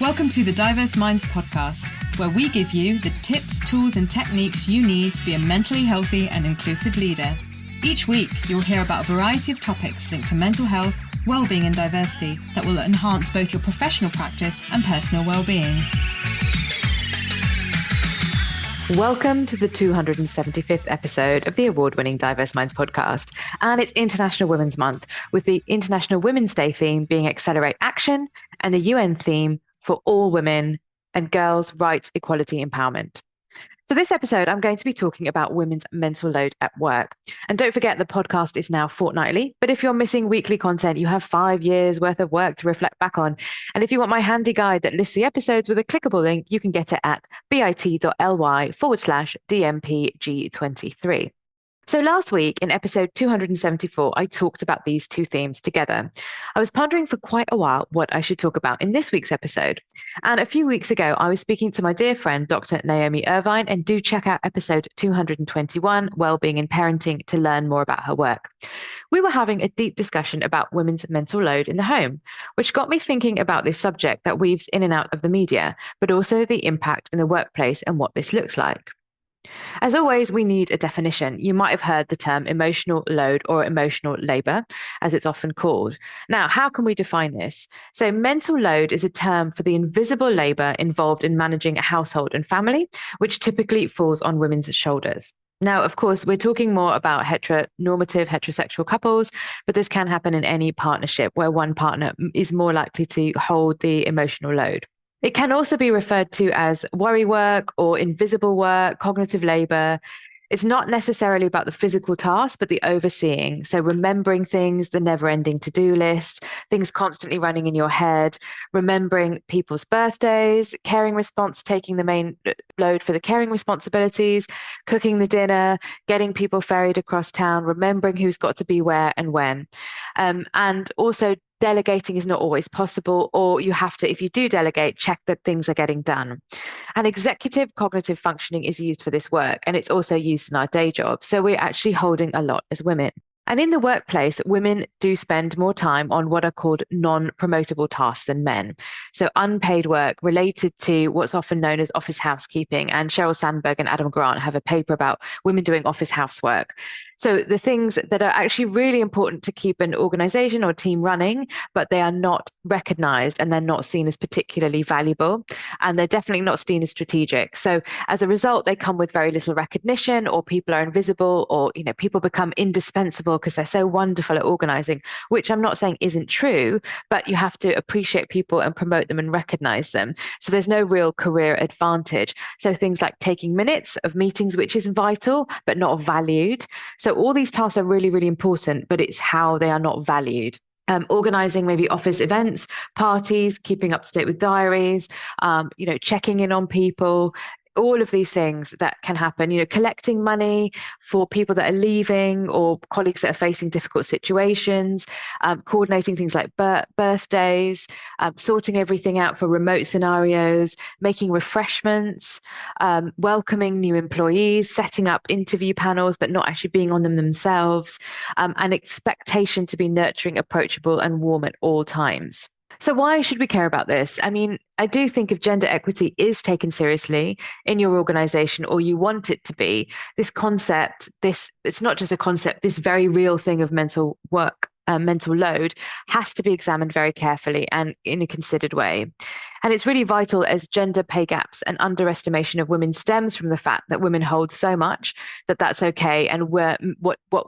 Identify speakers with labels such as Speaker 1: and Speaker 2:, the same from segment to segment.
Speaker 1: Welcome to the Diverse Minds podcast, where we give you the tips, tools, and techniques you need to be a mentally healthy and inclusive leader. Each week, you'll hear about a variety of topics linked to mental health, well-being, and diversity that will enhance both your professional practice and personal well-being.
Speaker 2: Welcome to the 275th episode of the award-winning Diverse Minds podcast. And it's International Women's Month, with the International Women's Day theme being Accelerate Action and the UN theme for all women and girls' rights, equality, empowerment. So this episode, I'm going to be talking about women's mental load at work. And don't forget, the podcast is now fortnightly. But if you're missing weekly content, you have 5 years worth of work to reflect back on. And if you want my handy guide that lists the episodes with a clickable link, you can get it at bit.ly/DMPG23. So last week in episode 274, I talked about these two themes together. I was pondering for quite a while what I should talk about in this week's episode. And a few weeks ago, I was speaking to my dear friend, Dr. Naomi Irvine, and do check out episode 221, Wellbeing in Parenting, to learn more about her work. We were having a deep discussion about women's mental load in the home, which got me thinking about this subject that weaves in and out of the media, but also the impact in the workplace and what this looks like. As always, we need a definition. You might have heard the term emotional load or emotional labor, as it's often called. Now, how can we define this? So mental load is a term for the invisible labor involved in managing a household and family, which typically falls on women's shoulders. Now, of course, we're talking more about heteronormative heterosexual couples, but this can happen in any partnership where one partner is more likely to hold the emotional load. It can also be referred to as worry work or invisible work, cognitive labor. It's not necessarily about the physical task, but the overseeing. So remembering things, the never-ending to-do list, things constantly running in your head, remembering people's birthdays, taking the main load for the caring responsibilities, cooking the dinner, getting people ferried across town, remembering who's got to be where and when. And also delegating is not always possible, or you have to, if you do delegate, check that things are getting done. And executive cognitive functioning is used for this work, and it's also used in our day job. So we're actually holding a lot as women. And in the workplace, women do spend more time on what are called non-promotable tasks than men. So unpaid work related to what's often known as office housekeeping. And Sheryl Sandberg and Adam Grant have a paper about women doing office housework. So the things that are actually really important to keep an organization or team running, but they are not recognized and they're not seen as particularly valuable. And they're definitely not seen as strategic. So as a result, they come with very little recognition, or people are invisible, or people become indispensable because they're so wonderful at organizing, which I'm not saying isn't true, but you have to appreciate people and promote them and recognize them. So there's no real career advantage. So things like taking minutes of meetings, which is vital, but not valued. So all these tasks are really, really important, but it's how they are not valued. Organizing maybe office events, parties, keeping up to date with diaries, checking in on people, all of these things that can happen, collecting money for people that are leaving or colleagues that are facing difficult situations, coordinating things like birthdays, sorting everything out for remote scenarios, making refreshments, welcoming new employees, setting up interview panels, but not actually being on them themselves, an expectation to be nurturing, approachable, and warm at all times. So why should we care about this? I mean, I do think if gender equity is taken seriously in your organization, or you want it to be, this concept, it's not just a concept, this very real thing of mental work, mental load has to be examined very carefully and in a considered way. And it's really vital, as gender pay gaps and underestimation of women stems from the fact that women hold so much that that's okay. And what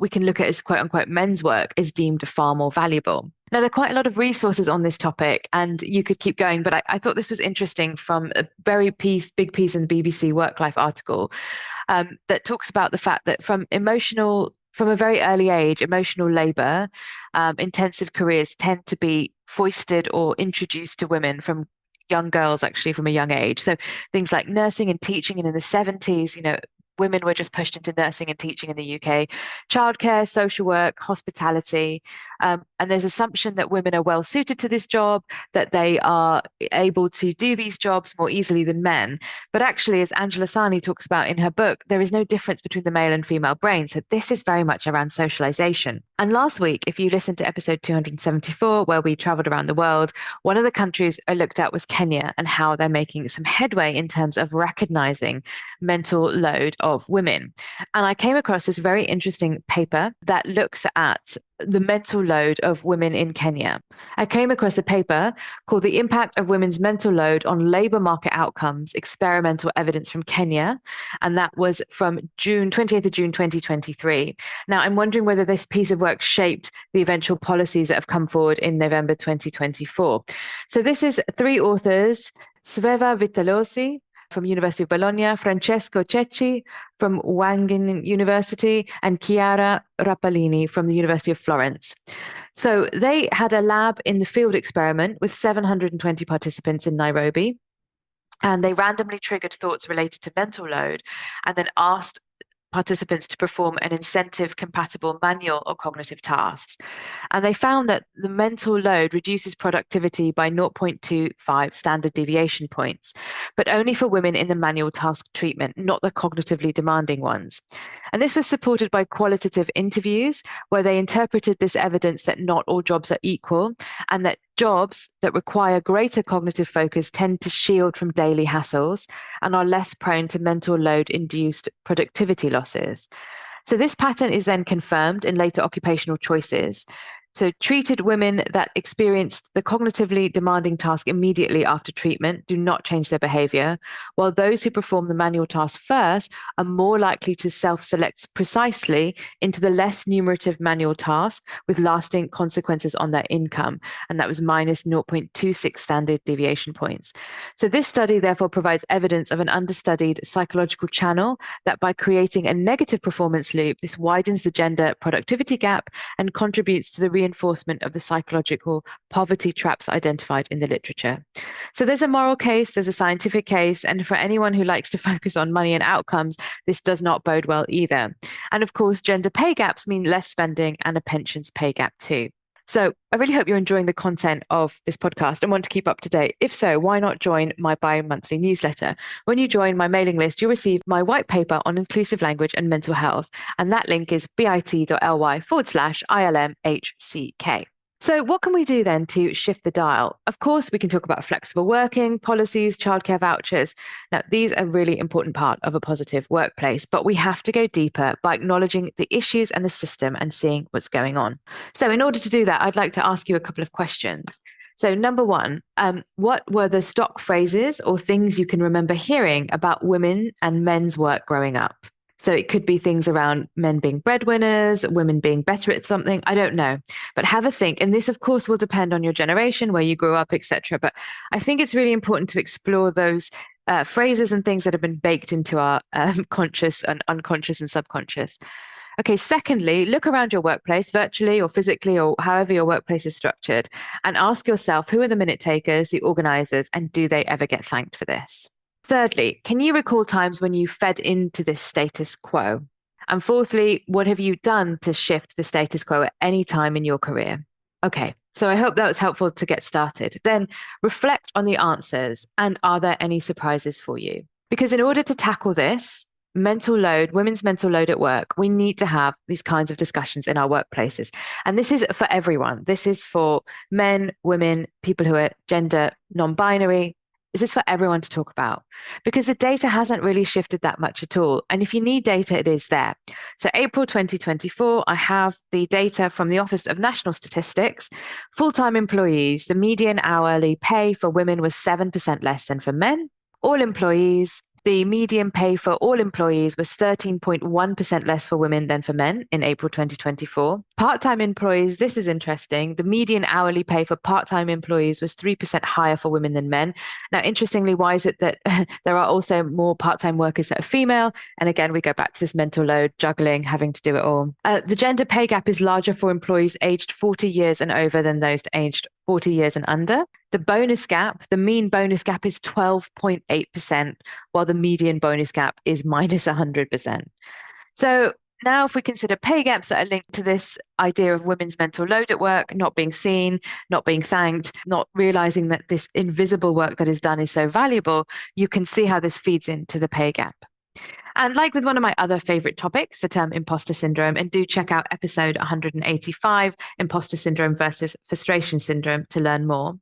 Speaker 2: we can look at as quote unquote men's work is deemed far more valuable. Now, there are quite a lot of resources on this topic, and you could keep going, but I thought this was interesting from a very big piece in the BBC Work Life article that talks about the fact that from a very early age, emotional labor, intensive careers tend to be foisted or introduced to women from young girls, actually from a young age. So things like nursing and teaching, and in the 70s, women were just pushed into nursing and teaching in the UK, childcare, social work, hospitality, And there's assumption that women are well suited to this job, that they are able to do these jobs more easily than men. But actually, as Angela Sani talks about in her book, there is no difference between the male and female brain. So this is very much around socialization. And last week, if you listened to episode 274, where we traveled around the world, one of the countries I looked at was Kenya and how they're making some headway in terms of recognizing mental load of women. And I came across this very interesting paper that looks at the mental load of women in Kenya. I came across a paper called The Impact of Women's Mental Load on Labor Market Outcomes, Experimental Evidence from Kenya. And that was from 28th of June, 2023. Now, I'm wondering whether this piece of work shaped the eventual policies that have come forward in November 2024. So this is 3 authors, Sveva Vitalosi from University of Bologna, Francesco Cecchi from Wageningen University, and Chiara Rapalini from the University of Florence. So they had a lab in the field experiment with 720 participants in Nairobi, and they randomly triggered thoughts related to mental load and then asked participants to perform an incentive-compatible manual or cognitive tasks. And they found that the mental load reduces productivity by 0.25 standard deviation points, but only for women in the manual task treatment, not the cognitively demanding ones. And this was supported by qualitative interviews where they interpreted this evidence that not all jobs are equal and that jobs that require greater cognitive focus tend to shield from daily hassles and are less prone to mental load-induced productivity losses. So this pattern is then confirmed in later occupational choices. So treated women that experienced the cognitively demanding task immediately after treatment do not change their behavior, while those who perform the manual task first are more likely to self-select precisely into the less numerative manual task with lasting consequences on their income. And that was minus 0.26 standard deviation points. So this study therefore provides evidence of an understudied psychological channel that by creating a negative performance loop, this widens the gender productivity gap and contributes to the reinforcement of the psychological poverty traps identified in the literature. So there's a moral case, there's a scientific case, and for anyone who likes to focus on money and outcomes, this does not bode well either. And of course, gender pay gaps mean less spending and a pensions pay gap too. So I really hope you're enjoying the content of this podcast and want to keep up to date. If so, why not join my bi-monthly newsletter? When you join my mailing list, you'll receive my white paper on inclusive language and mental health. And that link is bit.ly/ILMHCK. So what can we do then to shift the dial? Of course, we can talk about flexible working, policies, childcare vouchers. Now, these are a really important part of a positive workplace, but we have to go deeper by acknowledging the issues and the system and seeing what's going on. So in order to do that, I'd like to ask you a couple of questions. So number one, what were the stock phrases or things you can remember hearing about women and men's work growing up? So it could be things around men being breadwinners, women being better at something. I don't know, but have a think. And this, of course, will depend on your generation, where you grew up, etc. But I think it's really important to explore those phrases and things that have been baked into our conscious and unconscious and subconscious. Okay, secondly, look around your workplace, virtually or physically, or however your workplace is structured, and ask yourself, who are the minute takers, the organizers, and do they ever get thanked for this? Thirdly, can you recall times when you fed into this status quo? And fourthly, what have you done to shift the status quo at any time in your career? Okay, so I hope that was helpful to get started. Then reflect on the answers, and are there any surprises for you? Because in order to tackle this, mental load, women's mental load at work, we need to have these kinds of discussions in our workplaces. And this is for everyone. This is for men, women, people who are gender non-binary. This is for everyone to talk about because the data hasn't really shifted that much at all. And if you need data, it is there. So April 2024, I have the data from the Office of National Statistics. Full-time employees, the median hourly pay for women was 7% less than for men. All employees, the median pay for all employees was 13.1% less for women than for men in April 2024. Part-time employees, this is interesting. The median hourly pay for part-time employees was 3% higher for women than men. Now, interestingly, why is it that there are also more part-time workers that are female? And again, we go back to this mental load, juggling, having to do it all. The gender pay gap is larger for employees aged 40 years and over than those aged 40 years and under. The bonus gap, the mean bonus gap is 12.8%, while the median bonus gap is minus 100%. So Now, if we consider pay gaps that are linked to this idea of women's mental load at work, not being seen, not being thanked, not realizing that this invisible work that is done is so valuable, you can see how this feeds into the pay gap. And like with one of my other favorite topics, the term imposter syndrome, and do check out episode 185, Imposter Syndrome versus Frustration Syndrome, to learn more.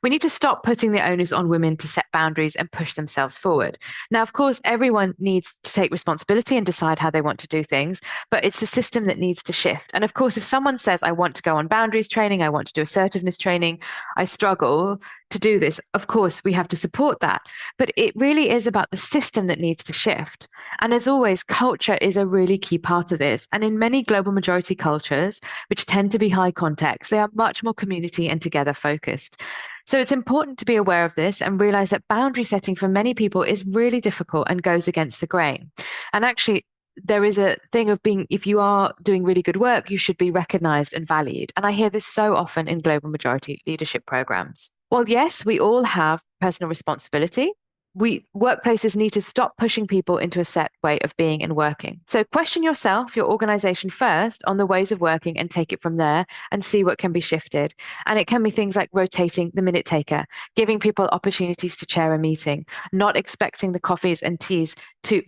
Speaker 2: We need to stop putting the onus on women to set boundaries and push themselves forward. Now, of course, everyone needs to take responsibility and decide how they want to do things, but it's the system that needs to shift. And of course, if someone says, I want to go on boundaries training, I want to do assertiveness training, I struggle to do this, of course, we have to support that. But it really is about the system that needs to shift. And as always, culture is a really key part of this. And in many global majority cultures, which tend to be high context, they are much more community and together focused. So it's important to be aware of this and realize that boundary setting for many people is really difficult and goes against the grain. And actually, there is a thing of being, if you are doing really good work, you should be recognized and valued. And I hear this so often in global majority leadership programs. Well, yes, we all have personal responsibility. Workplaces need to stop pushing people into a set way of being and working. So question yourself, your organization first on the ways of working and take it from there and see what can be shifted. And it can be things like rotating the minute taker, giving people opportunities to chair a meeting, not expecting the coffees and teas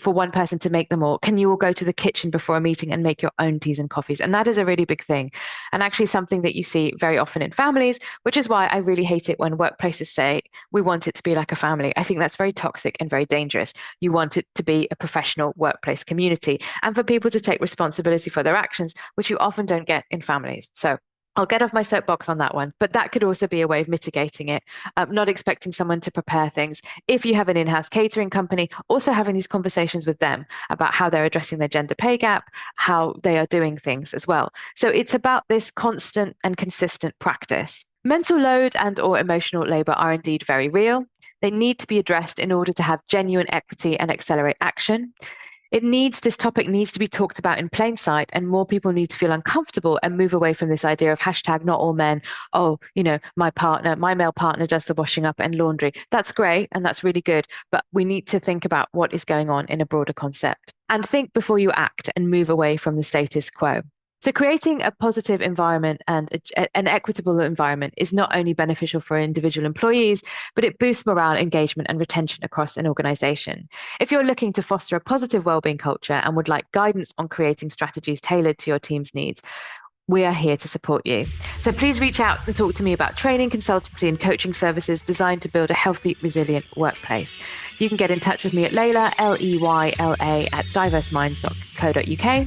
Speaker 2: for one person to make them all. Can you all go to the kitchen before a meeting and make your own teas and coffees? And that is a really big thing. And actually something that you see very often in families, which is why I really hate it when workplaces say, we want it to be like a family. I think that's very toxic and very dangerous. You want it to be a professional workplace community and for people to take responsibility for their actions, which you often don't get in families. So I'll get off my soapbox on that one, but that could also be a way of mitigating it, not expecting someone to prepare things. If you have an in-house catering company, also having these conversations with them about how they're addressing their gender pay gap, how they are doing things as well. So it's about this constant and consistent practice. Mental load and or emotional labor are indeed very real. They need to be addressed in order to have genuine equity and accelerate action. This topic needs to be talked about in plain sight, and more people need to feel uncomfortable and move away from this idea of hashtag not all men. Oh, my male partner does the washing up and laundry. That's great. And that's really good. But we need to think about what is going on in a broader concept and think before you act and move away from the status quo. So creating a positive environment and an equitable environment is not only beneficial for individual employees, but it boosts morale, engagement, and retention across an organization. If you're looking to foster a positive wellbeing culture and would like guidance on creating strategies tailored to your team's needs, we are here to support you. So please reach out and talk to me about training, consultancy, and coaching services designed to build a healthy, resilient workplace. You can get in touch with me at Layla, Leyla, at diverseminds.co.uk.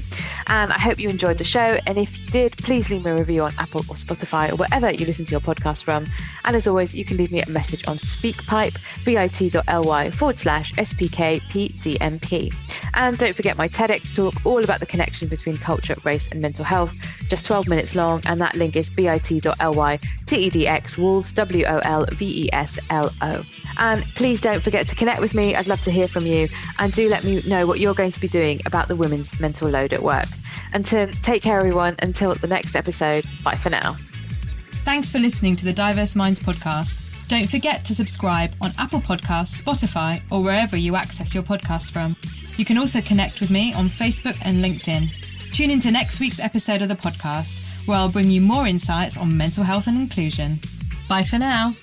Speaker 2: And I hope you enjoyed the show. And if you did, please leave me a review on Apple or Spotify or wherever you listen to your podcast from. And as always, you can leave me a message on SpeakPipe, bit.ly/SPKPDMP. And don't forget my TEDx talk all about the connection between culture, race, and mental health. Just 12 minutes long, and that link is bit.ly/TEDx WOLVESLO. And please don't forget to connect with me. I'd love to hear from you, and do let me know what you're going to be doing about the women's mental load at work. And to take care, everyone. Until the next episode, bye for now.
Speaker 1: Thanks for listening to the Diverse Minds podcast. Don't forget to subscribe on Apple Podcasts, Spotify, or wherever you access your podcasts from. You can also connect with me on Facebook and LinkedIn. Tune into next week's episode of the podcast, where I'll bring you more insights on mental health and inclusion. Bye for now.